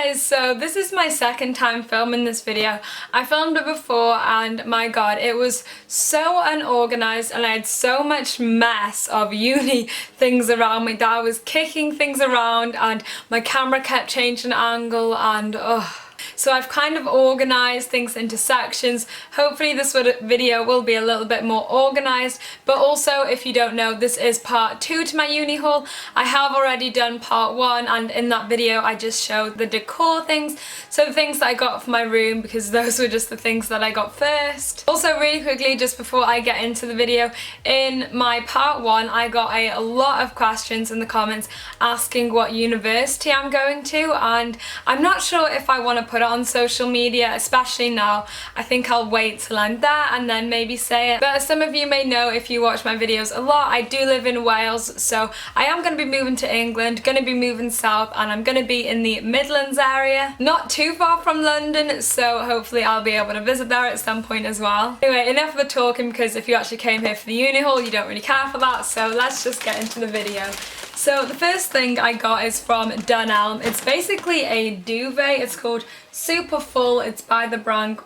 guys, so this is my second time filming this video. I filmed it before and my god, it was so unorganized and I had so much mess of uni things around me that I was kicking things around and my camera kept changing angle and so I've kind of organised things into sections. Hopefully this video will be a little bit more organised, but also if you don't know, this is part 2 to my uni haul. I have already done part 1 and in that video I just showed the decor things, so the things that I got for my room, because those were just the things that I got first. Also really quickly, just before I get into the video, in my part 1 I got a lot of questions in the comments asking what university I'm going to, and I'm not sure if I want to put it on social media, especially now. I think I'll wait till I'm there and then maybe say it. But as some of you may know if you watch my videos a lot, I do live in Wales, so I am going to be moving to England, going to be moving south, and I'm going to be in the Midlands area, not too far from London, so hopefully I'll be able to visit there at some point as well. Anyway, enough of the talking, because if you actually came here for the uni haul you don't really care for that, so let's just get into the video. So the first thing I got is from Dunelm. It's basically a duvet. It's called Super Full. It's by the brand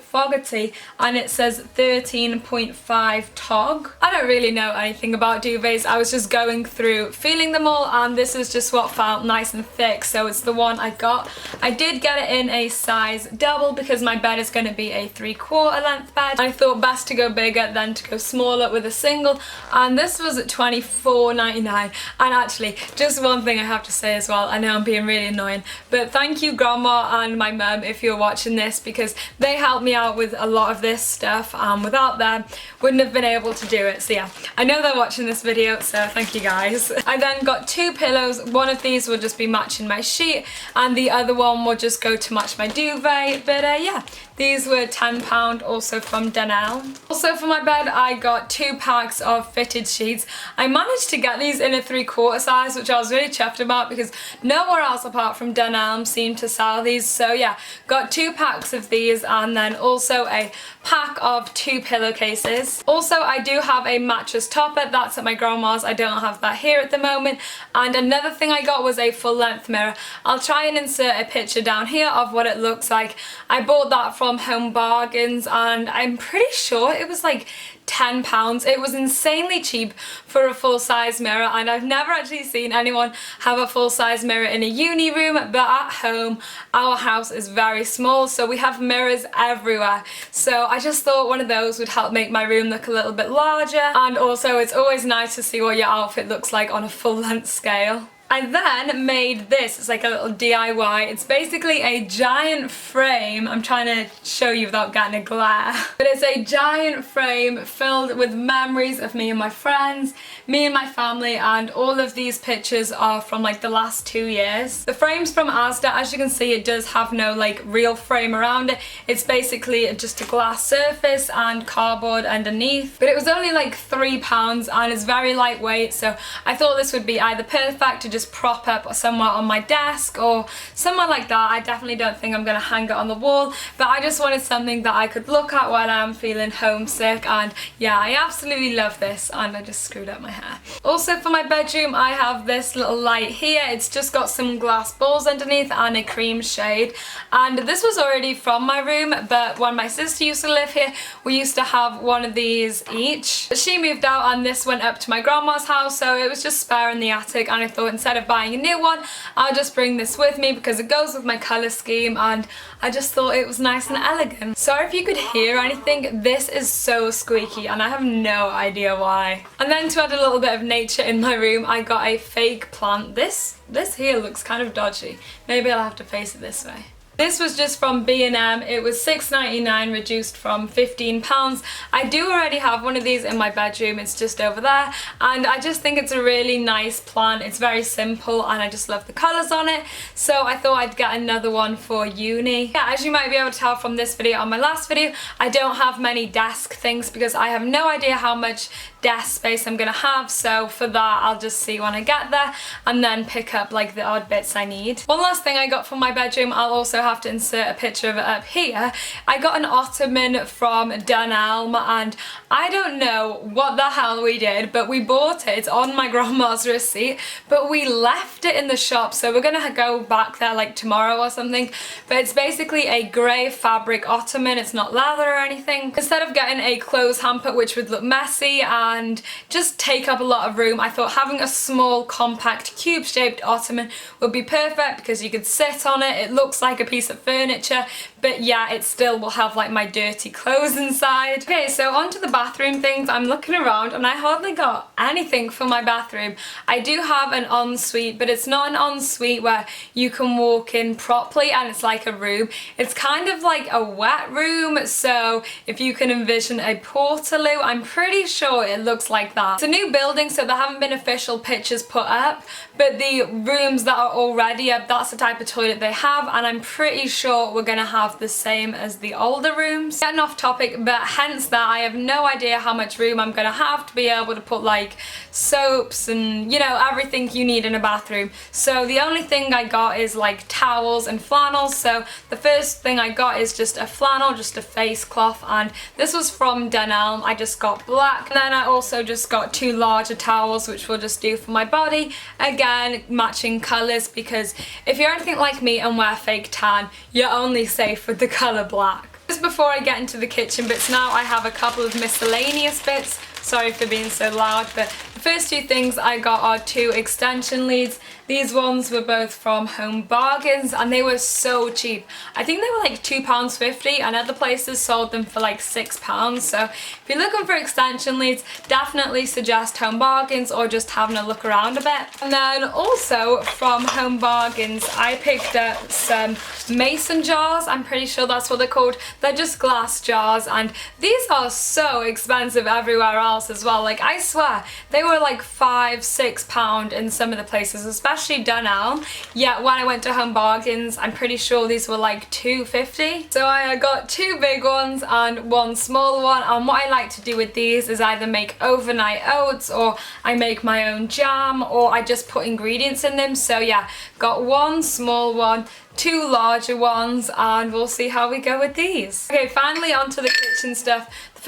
Fogarty, and it says 13.5 tog. I don't really know anything about duvets. I was just going through feeling them all, and this is just what felt nice and thick, so it's the one I got. I did get it in a size double because my bed is going to be a 3/4 length bed. I thought best to go bigger than to go smaller with a single, and this was at £24.99. And actually, just one thing I have to say as well, I know I'm being really annoying, but thank you grandma and my mum if you're watching this, because they helped me out with a lot of this stuff, and without them wouldn't have been able to do it. So yeah, I know they're watching this video, so thank you guys. I then got 2 pillows. One of these will just be matching my sheet and the other one will just go to match my duvet, but yeah, these were £10, also from Dunelm. Also for my bed I got 2 packs of fitted sheets. I managed to get these in a 3/4 size, which I was really chuffed about because nowhere else apart from Dunelm seemed to sell these. So yeah, got 2 packs of these, and then also a pack of 2 pillowcases. Also I do have a mattress topper. That's at my grandma's. I don't have that here at the moment. And another thing I got was a full length mirror. I'll try and insert a picture down here of what it looks like. I bought that from Home Bargains and I'm pretty sure it was like £10. It was insanely cheap for a full-size mirror, and I've never actually seen anyone have a full-size mirror in a uni room, but at home our house is very small, so we have mirrors everywhere. So I just thought one of those would help make my room look a little bit larger, and also it's always nice to see what your outfit looks like on a full-length scale. I then made this. It's like a little DIY. It's basically a giant frame. I'm trying to show you without getting a glare. But it's a giant frame filled with memories of me and my friends, me and my family, and all of these pictures are from like the last 2 years. The frame's from Asda. As you can see, it does have no like real frame around it. It's basically just a glass surface and cardboard underneath. But it was only like £3 and it's very lightweight, so I thought this would be either perfect to just prop up somewhere on my desk or somewhere like that. I definitely don't think I'm going to hang it on the wall, but I just wanted something that I could look at while I'm feeling homesick, and yeah, I absolutely love this. And I just screwed up my hair. Also for my bedroom I have this little light here. It's just got some glass balls underneath and a cream shade, and this was already from my room, but when my sister used to live here we used to have one of these each. But she moved out and this went up to my grandma's house, so it was just spare in the attic, and I thought instead of buying a new one I'll just bring this with me because it goes with my colour scheme, and I just thought it was nice and elegant. Sorry if you could hear anything, this is so squeaky and I have no idea why. And then to add a little bit of nature in my room I got a fake plant. This here looks kind of dodgy. Maybe I'll have to face it this way. This was just from B&M. It was £6.99 reduced from £15. I do already have one of these in my bedroom. It's just over there, and I just think it's a really nice plant. It's very simple and I just love the colours on it, so I thought I'd get another one for uni. Yeah, as you might be able to tell from this video and my last video, I don't have many desk things because I have no idea how much desk space I'm gonna have, so for that I'll just see when I get there and then pick up like the odd bits I need. One last thing I got from my bedroom, I'll also have to insert a picture of it up here. I got an ottoman from Dunelm, and I don't know what the hell we did, but we bought it. It's on my grandma's receipt, but we left it in the shop, so we're gonna go back there like tomorrow or something. But it's basically a grey fabric ottoman, it's not leather or anything. Instead of getting a clothes hamper, which would look messy and just take up a lot of room, I thought having a small compact cube shaped ottoman would be perfect because you could sit on it. It looks like a piece of furniture, but yeah, it still will have like my dirty clothes inside. Okay, so on to the bathroom things. I'm looking around and I hardly got anything for my bathroom. I do have an ensuite, but it's not an ensuite where you can walk in properly and it's like a room. It's kind of like a wet room, so if you can envision a portaloo, I'm pretty sure it looks like that. It's a new building, so there haven't been official pictures put up, but the rooms that are already up, that's the type of toilet they have, and I'm pretty sure we're gonna have the same as the older rooms. Getting off topic, but hence that I have no idea how much room I'm gonna have to be able to put like soaps and, you know, everything you need in a bathroom. So the only thing I got is like towels and flannels. So the first thing I got is just a flannel, just a face cloth, and this was from Dunelm. I just got black, and then I also just got 2 larger towels, which will just do for my body. Again, matching colours, because if you're anything like me and wear fake tan, you're only safe with the colour black. Just before I get into the kitchen bits now, I have a couple of miscellaneous bits. Sorry for being so loud, but the first 2 things I got are 2 extension leads. These ones were both from Home Bargains and they were so cheap. I think they were like £2.50 and other places sold them for like £6. So if you're looking for extension leads, definitely suggest Home Bargains or just having a look around a bit. And then also from Home Bargains, I picked up some mason jars. I'm pretty sure that's what they're called. They're just glass jars, and these are so expensive everywhere else as well. Like, I swear they were like £5–6 in some of the places, especially Dunelm. Yet when I went to Home Bargains, I'm pretty sure these were like £2.50. So I got 2 big ones and 1 small one, and what I like to do with these is either make overnight oats, or I make my own jam, or I just put ingredients in them. So yeah, got 1 small one, 2 larger ones, and we'll see how we go with these. Okay, finally onto the kitchen stuff. The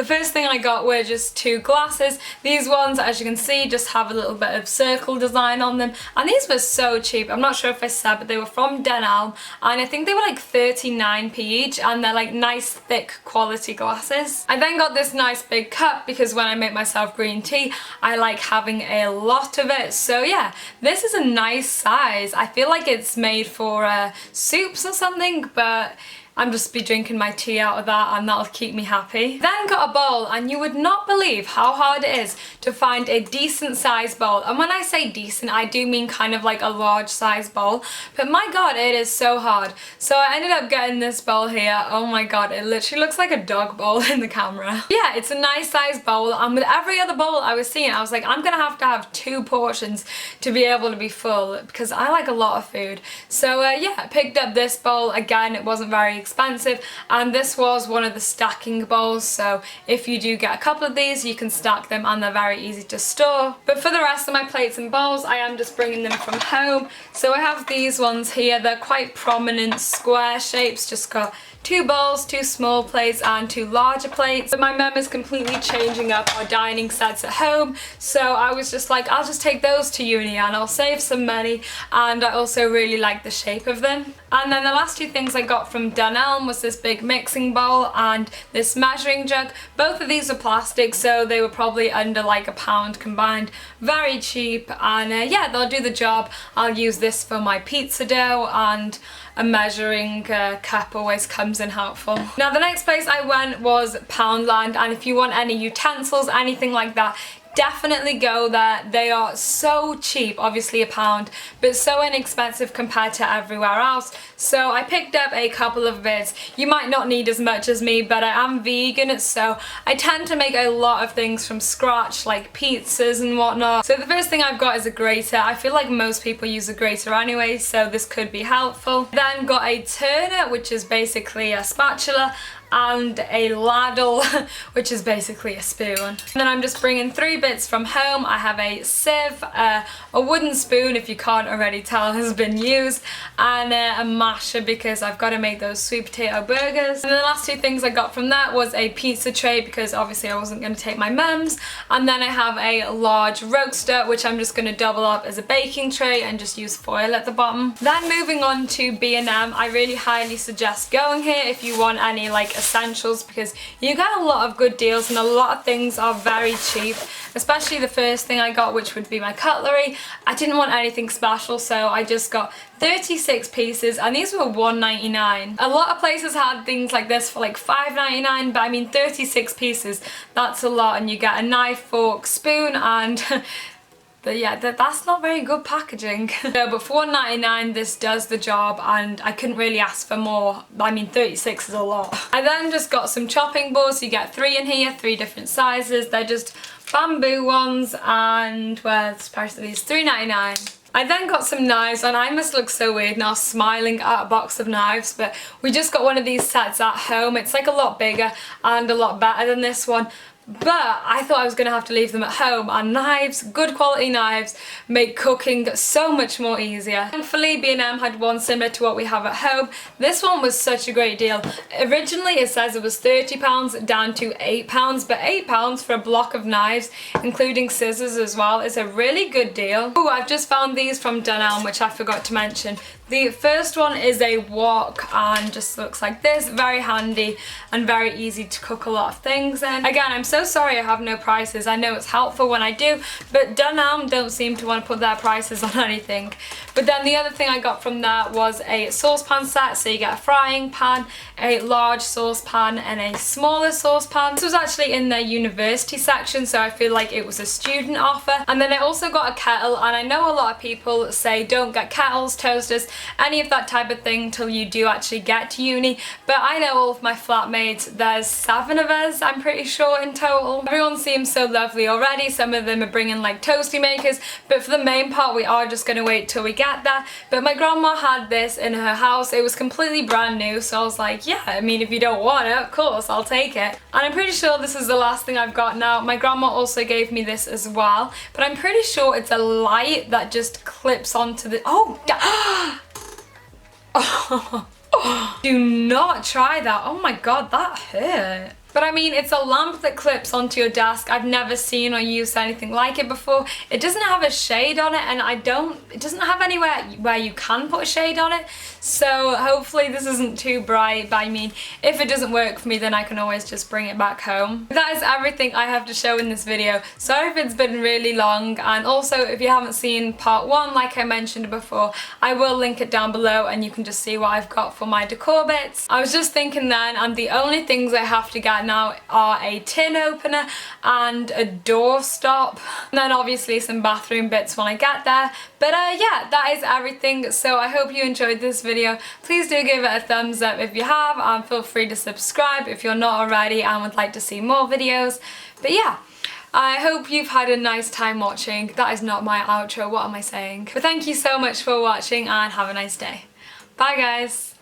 first thing I got were just 2 glasses. These ones, as you can see, just have a little bit of circle design on them, and these were so cheap. I'm not sure if I said, but they were from Dunelm, and I think they were like 39p each, and they're like nice thick quality glasses. I then got this nice big cup because when I make myself green tea, I like having a lot of it. So yeah, this is a nice size. I feel like it's made for soups or something, but I'm just be drinking my tea out of that, and that'll keep me happy. Then got a bowl, and you would not believe how hard it is to find a decent size bowl. And when I say decent, I do mean kind of like a large size bowl, but my god, it is so hard. So I ended up getting this bowl here. Oh my god, it literally looks like a dog bowl in the camera. Yeah, it's a nice size bowl, and with every other bowl I was seeing, I was like, I'm gonna have 2 portions to be able to be full, because I like a lot of food. So yeah, I picked up this bowl. Again, it wasn't very expensive, and this was one of the stacking bowls, so if you do get a couple of these, you can stack them and they're very easy to store. But for the rest of my plates and bowls, I am just bringing them from home. So I have these ones here. They're quite prominent square shapes, just got 2 bowls, 2 small plates and 2 larger plates. But my mum is completely changing up our dining sets at home, so I was just like, I'll just take those to uni and I'll save some money, and I also really like the shape of them. And then the last 2 things I got from Dunelm was this big mixing bowl and this measuring jug. Both of these are plastic, so they were probably under like £1 combined. Very cheap, and yeah, they'll do the job. I'll use this for my pizza dough, and a measuring cup always comes in helpful. Now the next place I went was Poundland, and if you want any utensils, anything like that, definitely go there. They are so cheap, obviously £1, but so inexpensive compared to everywhere else. So I picked up a couple of bits. You might not need as much as me, but I am vegan, so I tend to make a lot of things from scratch, like pizzas and whatnot. So the first thing I've got is a grater. I feel like most people use a grater anyway, so this could be helpful. Then got a turner, which is basically a spatula, and a ladle, which is basically a spoon. And then I'm just bringing 3 bits from home. I have a sieve, a wooden spoon, if you can't already tell has been used, and a masher because I've got to make those sweet potato burgers. And the last 2 things I got from that was a pizza tray because obviously I wasn't going to take my mum's, and then I have a large roaster which I'm just going to double up as a baking tray and just use foil at the bottom. Then moving on to B&M, I really highly suggest going here if you want any like essentials because you get a lot of good deals and a lot of things are very cheap, especially the first thing I got, which would be my cutlery. I didn't want anything special, so I just got 36 pieces and these were $1.99. A lot of places had things like this for like $5.99, but I mean 36 pieces, that's a lot, and you get a knife, fork, spoon, and but yeah, that's not very good packaging. No, but for $1.99 this does the job and I couldn't really ask for more. I mean 36 is a lot. I then just got some chopping boards. You get 3 in here, 3 different sizes. They're just bamboo ones, and where's the price of these? $3.99. I then got some knives, and I must look so weird now smiling at a box of knives, but we just got one of these sets at home. It's like a lot bigger and a lot better than this one. But I thought I was going to have to leave them at home, and knives, good quality knives, make cooking so much more easier. Thankfully B&M had one similar to what we have at home. This one was such a great deal. Originally it says it was £30 down to £8, but £8 for a block of knives, including scissors as well, is a really good deal. Oh, I've just found these from Dunelm, which I forgot to mention. The first one is a wok and just looks like this, very handy and very easy to cook a lot of things in. Again, I'm so sorry I have no prices. I know it's helpful when I do, but Dunelm don't seem to want to put their prices on anything. But then the other thing I got from that was a saucepan set, so you get a frying pan, a large saucepan and a smaller saucepan. This was actually in their university section, so I feel like it was a student offer. And then I also got a kettle, and I know a lot of people say don't get kettles, toasters, any of that type of thing till you do actually get to uni, but I know all of my flatmates, there's 7 of us I'm pretty sure in total. Everyone seems so lovely already. Some of them are bringing like toasty makers, but for the main part we are just going to wait till we get there. But my grandma had this in her house. It was completely brand new, so I was like, yeah, I mean if you don't want it, of course I'll take it. And I'm pretty sure this is the last thing I've got now. My grandma also gave me this as well, but I'm pretty sure it's a light that just clips onto the do not try that. Oh my god, that hurt. But I mean, it's a lamp that clips onto your desk. I've never seen or used anything like it before. It doesn't have a shade on it, and it doesn't have anywhere where you can put a shade on it. So hopefully this isn't too bright, but I mean, if it doesn't work for me, then I can always just bring it back home. That is everything I have to show in this video. Sorry if it's been really long, and also if you haven't seen part 1, like I mentioned before, I will link it down below and you can just see what I've got for my decor bits. I was just thinking then, and the only things I have to get now are a tin opener and a door stop, and then obviously some bathroom bits when I get there. But yeah, that is everything. So I hope you enjoyed this video. Please do give it a thumbs up if you have, and feel free to subscribe if you're not already and would like to see more videos. But yeah, I hope you've had a nice time watching. That is not my outro, what am I saying? But thank you so much for watching and have a nice day. Bye guys!